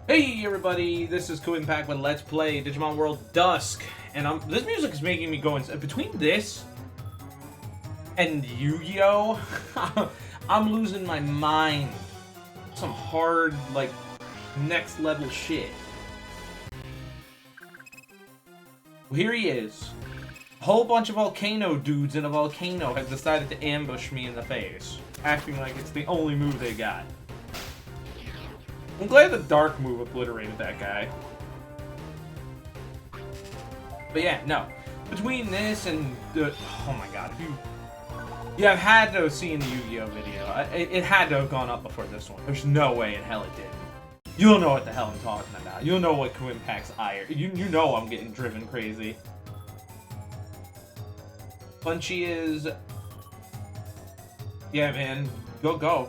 Hey everybody, this is Kuuimpact with Let's Play Digimon World Dusk, and this music is making me go insane. Between this and Yu-Gi-Oh, I'm losing my mind. Some hard, like, next level shit. Well, here he is. A whole bunch of volcano dudes in a volcano have decided to ambush me in the face, acting like it's the only move they got. I'm glad the dark move obliterated that guy. But yeah, no. Between this and the... Oh my god. Yeah, I've had to have seen the Yu-Gi-Oh video. It had to have gone up before this one. There's no way in hell it didn't. You'll know what the hell I'm talking about. You'll know what Kuuimpact's ire. You know I'm getting driven crazy. Punchy is... Yeah, man. Go.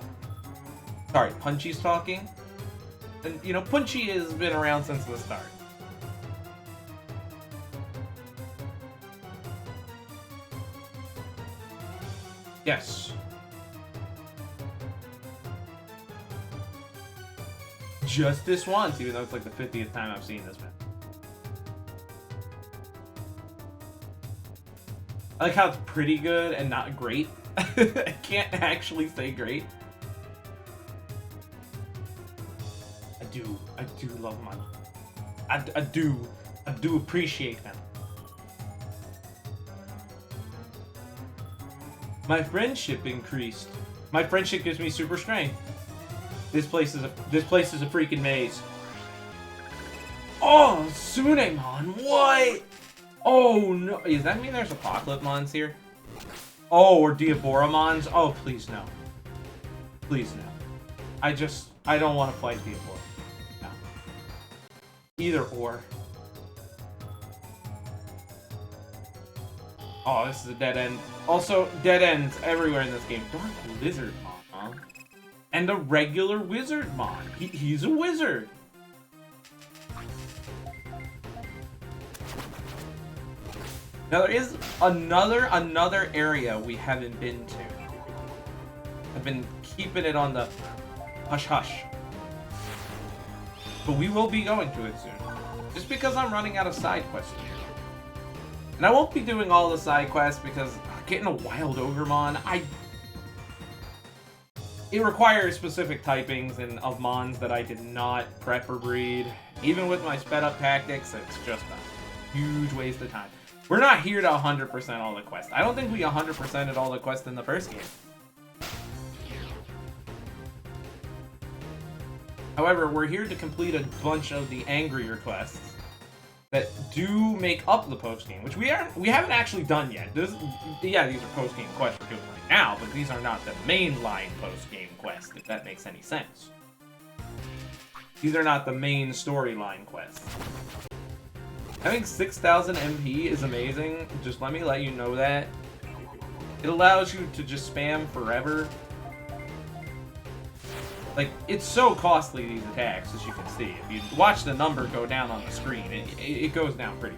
Sorry, Punchy's talking. And, you know, Punchy has been around since the start. Yes. Just this once, even though it's like the 50th time I've seen this man. I like how it's pretty good and not great. I can't actually say great. I do love him. I do appreciate him. My friendship increased. My friendship gives me super strength. This place is a freaking maze. Oh, Sunemon, what? Oh no, does that mean there's Apocalypmons here? Oh, or Diaboromons? Oh, please no. Please no. I don't want to fight Diabor. No. Either or. Oh, this is a dead end. Also, dead ends everywhere in this game. Dark Lizardmon, huh? And a regular Wizardmon. He's a wizard. Now there is another area we haven't been to. I've been keeping it on the hush-hush. But we will be going to it soon. Just because I'm running out of side quests here. And I won't be doing all the side quests because getting a wild Ogremon, it requires specific typings and of mons that I did not prep or breed. Even with my sped up tactics, it's just a huge waste of time. We're not here to 100% all the quests. I don't think we 100%ed all the quests in the first game. However, we're here to complete a bunch of the angrier quests that do make up the post-game, which we haven't actually done yet. Yeah, these are post-game quests we're doing right now, but these are not the mainline post-game quests, if that makes any sense. These are not the main storyline quests. Having 6,000 MP is amazing. Just let me let you know that. It allows you to just spam forever. Like, it's so costly, these attacks, as you can see. If you watch the number go down on the screen, it goes down pretty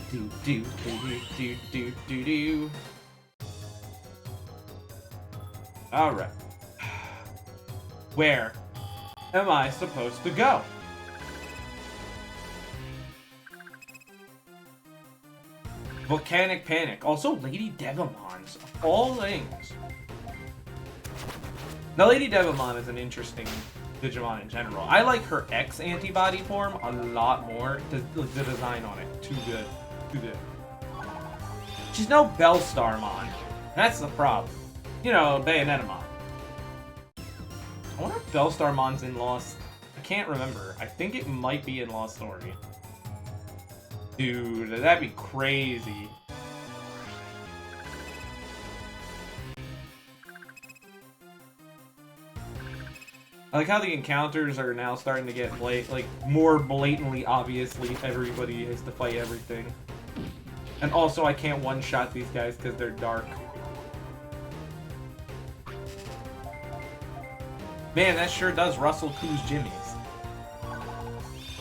big. Alright. Where am I supposed to go? Volcanic Panic. Also, Lady Devimons. Of all things. Now, Lady Devimon is an interesting Digimon in general. I like her X antibody form a lot more. The design on it, too good. Too good. She's no Bellstarmon. That's the problem. You know, Bayonetamon. I wonder if Bellstarmon's in Lost... I can't remember. I think it might be in Lost Story. Dude, that'd be crazy. I like how the encounters are now starting to get more blatantly obviously everybody has to fight everything. And also I can't one-shot these guys because they're dark. Man, that sure does Russell Kuu's jimmies.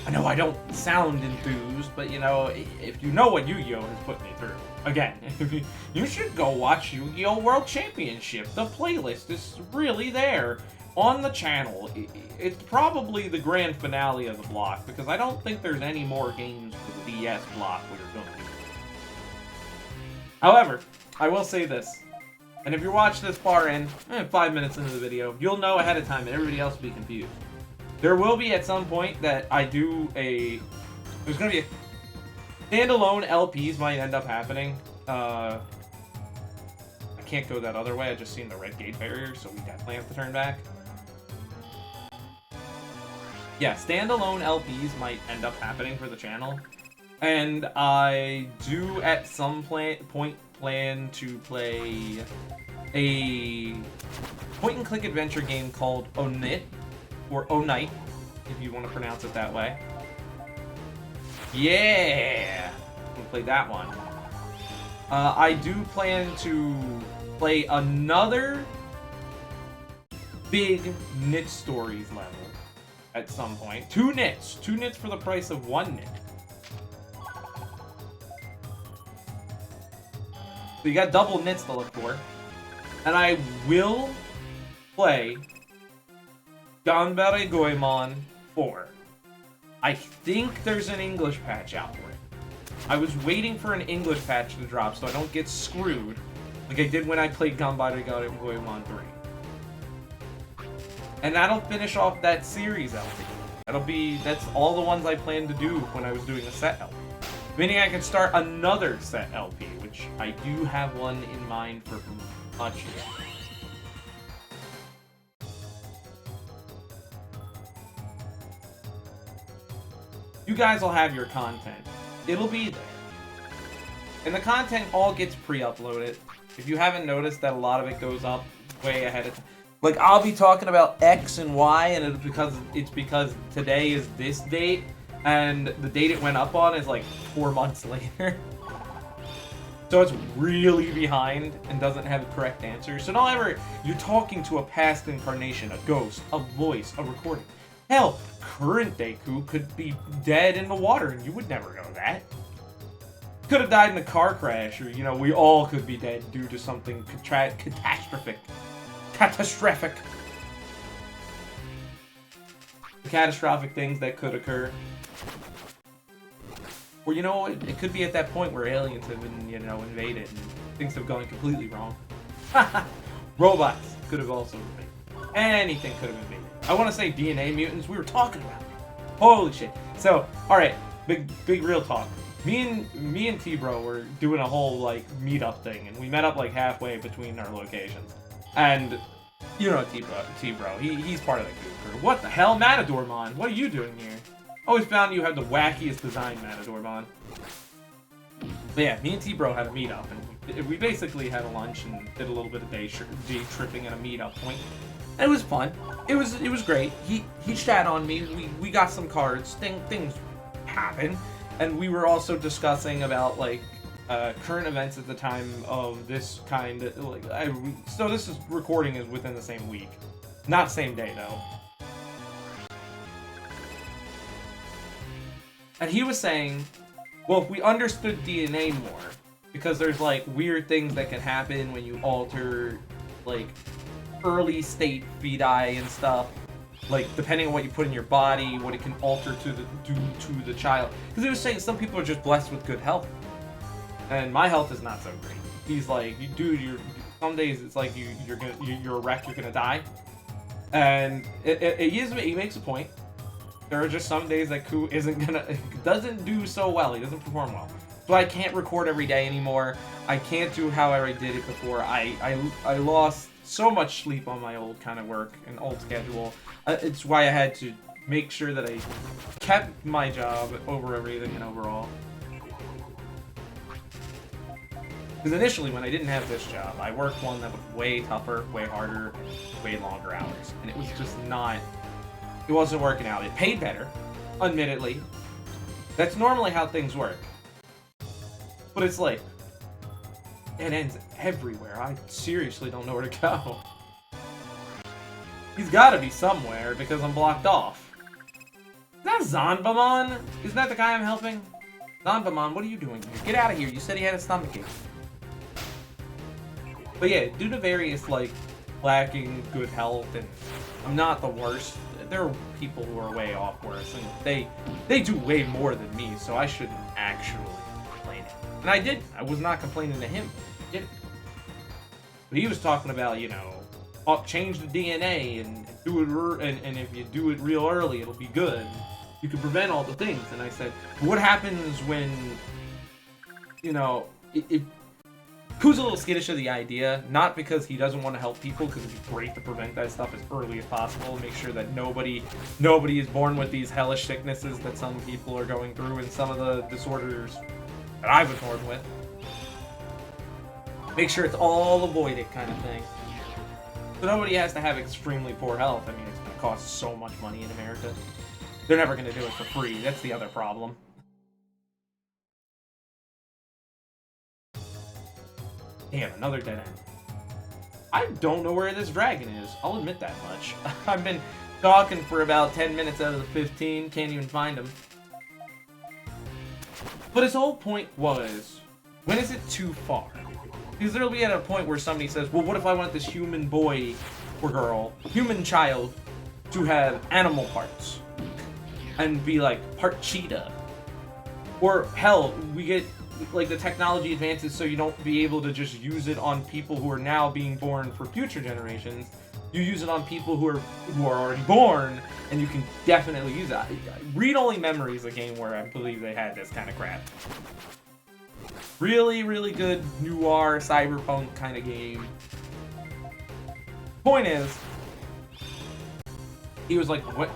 I know I don't sound enthused, but you know, if you know what Yu-Gi-Oh has put me through. Again, you should go watch Yu-Gi-Oh! World Championship. The playlist is really there. on the channel, it's probably the grand finale of the block, because I don't think there's any more games for the DS block we're going to do. However, I will say this, and if you're watching this far in, 5 minutes into the video, you'll know ahead of time, and everybody else will be confused. There will be at some point that I do there's going to be a standalone LPs might end up happening. I can't go that other way, I just seen the red gate barrier, so we definitely have to turn back. Yeah, standalone LPs might end up happening for the channel. And I do at some point plan to play a point-and-click adventure game called Onit, or Onite, if you want to pronounce it that way. Yeah! I'm gonna play that one. I do plan to play another big Knit Stories level at some point. 2 knits! 2 knits for the price of 1 knit. So you got double knits to look for. And I will play Ganbare Goemon 4. I think there's an English patch out for it. I was waiting for an English patch to drop so I don't get screwed like I did when I played Ganbare Goemon 3. And that'll finish off that series LP. That's all the ones I planned to do when I was doing a set LP. Meaning I can start another set LP, which I do have one in mind for much yet. You guys will have your content. It'll be there. And the content all gets pre-uploaded. If you haven't noticed that a lot of it goes up way ahead of time. Like, I'll be talking about X and Y, and it's because today is this date, and the date it went up on is like 4 months later. So it's really behind and doesn't have the correct answer. So don't ever, you're talking to a past incarnation, a ghost, a voice, a recording. Hell, current Deku could be dead in the water and you would never know that. Could have died in a car crash, or, you know, we all could be dead due to something catastrophic. Catastrophic. The catastrophic things that could occur. Or, you know, it could be at that point where aliens have been, you know, invaded and things have gone completely wrong. Robots could have also invaded. Anything could have invaded. I want to say DNA mutants. We were talking about it. Holy shit. So, alright, big real talk. Me and T-Bro were doing a whole, like, meetup thing, and we met up, like, halfway between our locations. And, you know T-Bro, he's part of the crew. What the hell, Matadormon? What are you doing here? Always found you have the wackiest design, Matadormon. But yeah, me and T-Bro had a meetup, and we basically had a lunch and did a little bit of day tripping at a meetup point. And it was fun. It was great. He shat on me. We got some cards. Things happen. And we were also discussing about, like, current events at the time of this kind of, like, so this recording is within the same week. Not same day, though. And he was saying, well, if we understood DNA more, because there's, like, weird things that can happen when you alter, like, early state feti and stuff. Like, depending on what you put in your body, what it can alter do to the child. Because he was saying some people are just blessed with good health. And my health is not so great. He's like, dude, some days it's like you're a wreck, you're gonna die. And he makes a point. There are just some days that Ku doesn't do so well. He doesn't perform well. So I can't record every day anymore. I can't do how I did it before. I lost so much sleep on my old kind of work and old schedule. It's why I had to make sure that I kept my job over everything and overall. Because initially, when I didn't have this job, I worked one that was way tougher, way harder, way longer hours. And it was just not... It wasn't working out. It paid better, admittedly. That's normally how things work. But it's like... It ends everywhere. I seriously don't know where to go. He's gotta be somewhere, because I'm blocked off. Is that Zanbamon? Isn't that the guy I'm helping? Zanbamon, what are you doing here? Get out of here. You said he had a stomachache. But yeah, due to various, like, lacking good health, and I'm not the worst. There are people who are way off worse, and they do way more than me, so I shouldn't actually complain. And I did. I was not complaining to him. I did. But he was talking about, you know, change the DNA and do it, and if you do it real early, it'll be good. You can prevent all the things. And I said, what happens when, you know, Ku's a little skittish of the idea, not because he doesn't want to help people, because it'd be great to prevent that stuff as early as possible, make sure that nobody is born with these hellish sicknesses that some people are going through, and some of the disorders that I was born with. Make sure it's all avoided, kind of thing. So nobody has to have extremely poor health. I mean, it's going to cost so much money in America. They're never going to do it for free. That's the other problem. Damn, another dead end. I don't know where this dragon is. I'll admit that much. I've been talking for about 10 minutes out of the 15. Can't even find him. But his whole point was, when is it too far? Because there'll be at a point where somebody says, well, what if I want this human boy or girl, human child, to have animal parts? And be like, part cheetah. Or, hell, we get, like, the technology advances so you don't be able to just use it on people who are now being born for future generations. You use it on people who are already born, and you can definitely use it. Read Only Memories, a game where I believe they had this kind of crap. Really, really good noir, cyberpunk kind of game. Point is, he was like, what?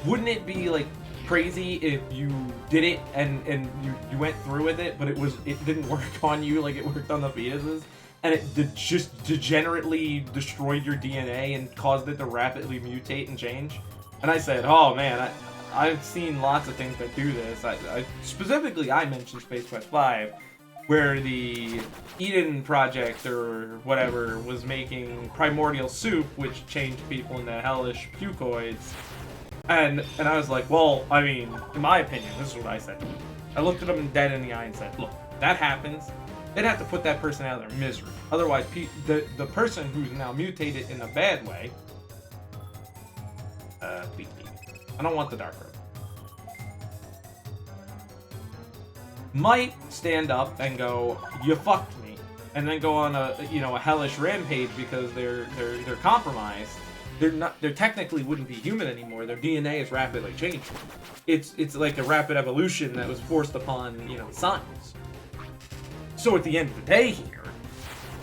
Wouldn't it be, like, crazy if you did it and you went through with it, but it didn't work on you like it worked on the fetuses, and it just degenerately destroyed your DNA and caused it to rapidly mutate and change? And I said, oh man, I've seen lots of things that do this. Specifically, I mentioned Space Quest 5, where the Eden Project or whatever was making primordial soup, which changed people into hellish pucoids. And I was like, well, I mean, in my opinion, this is what I said. I looked at him dead in the eye and said, look, that happens. They'd have to put that person out of their misery. Otherwise, the person who's now mutated in a bad way, I don't want the dark road, might stand up and go, you fucked me, and then go on a hellish rampage because they're compromised. They technically wouldn't be human anymore. Their DNA is rapidly changing. It's like a rapid evolution that was forced upon, science. So at the end of the day here,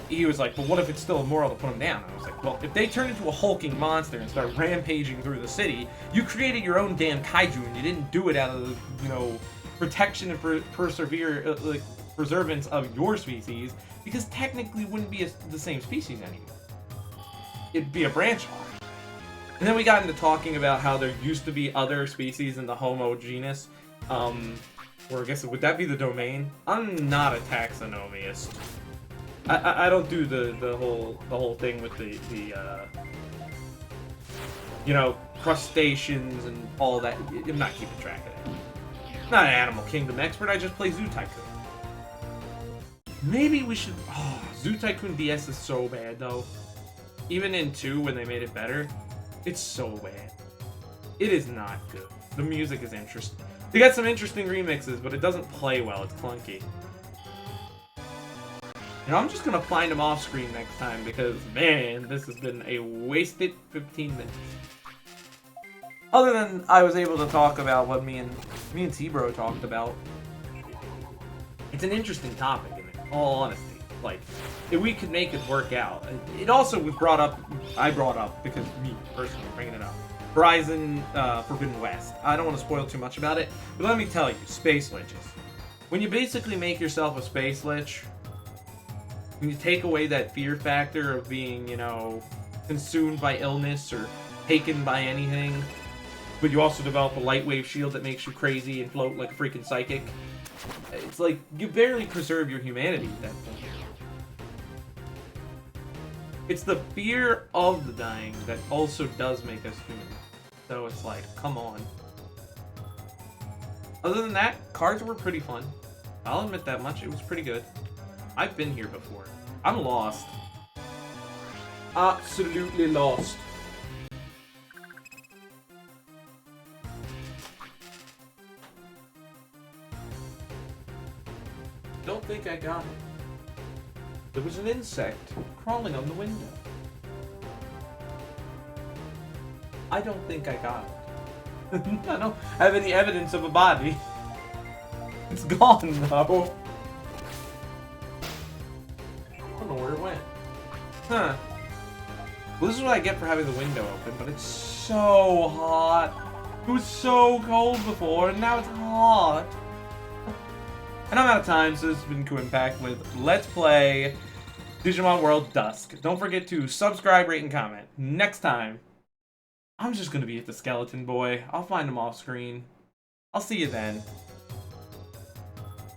he was like, but what if it's still immoral to put them down? And I was like, well, if they turn into a hulking monster and start rampaging through the city, you created your own damn kaiju, and you didn't do it out of, protection and preservance of your species, because technically it wouldn't be the same species anymore. It'd be a branch off. And then we got into talking about how there used to be other species in the Homo genus, or I guess, would that be the domain? I'm not a taxonomist. I don't do the whole thing with the crustaceans and all that. I'm not keeping track of that. I'm not an Animal Kingdom expert, I just play Zoo Tycoon. Maybe we should... Oh, Zoo Tycoon DS is so bad, though. Even in 2, when they made it better, it's so bad. It is not good. The music is interesting. They got some interesting remixes, but it doesn't play well. It's clunky. I'm just gonna find him off screen next time because, man, this has been a wasted 15 minutes. Other than I was able to talk about what me and T-Bro talked about. It's an interesting topic, in all honesty. Like, if we could make it work out. It also was brought up, I brought up, because me, personally, bringing it up. Horizon Forbidden West. I don't want to spoil too much about it, but let me tell you, space liches. When you basically make yourself a space lich, when you take away that fear factor of being, consumed by illness or taken by anything, but you also develop a light wave shield that makes you crazy and float like a freaking psychic, it's like, you barely preserve your humanity at that point. It's the fear of the dying that also does make us human. So it's like, come on. Other than that, cards were pretty fun. I'll admit that much. It was pretty good. I've been here before. I'm lost. Absolutely lost. Don't think I got it. There was an insect crawling on the window. I don't think I got it. I don't have any evidence of a body. It's gone though. I don't know where it went. Huh. Well, this is what I get for having the window open, but it's so hot. It was so cold before, and now it's hot. And I'm out of time, so this has been Kuuimpact with Let's Play Digimon World Dusk. Don't forget to subscribe, rate, and comment. Next time, I'm just gonna be at the Skeleton Boy. I'll find him off screen. I'll see you then.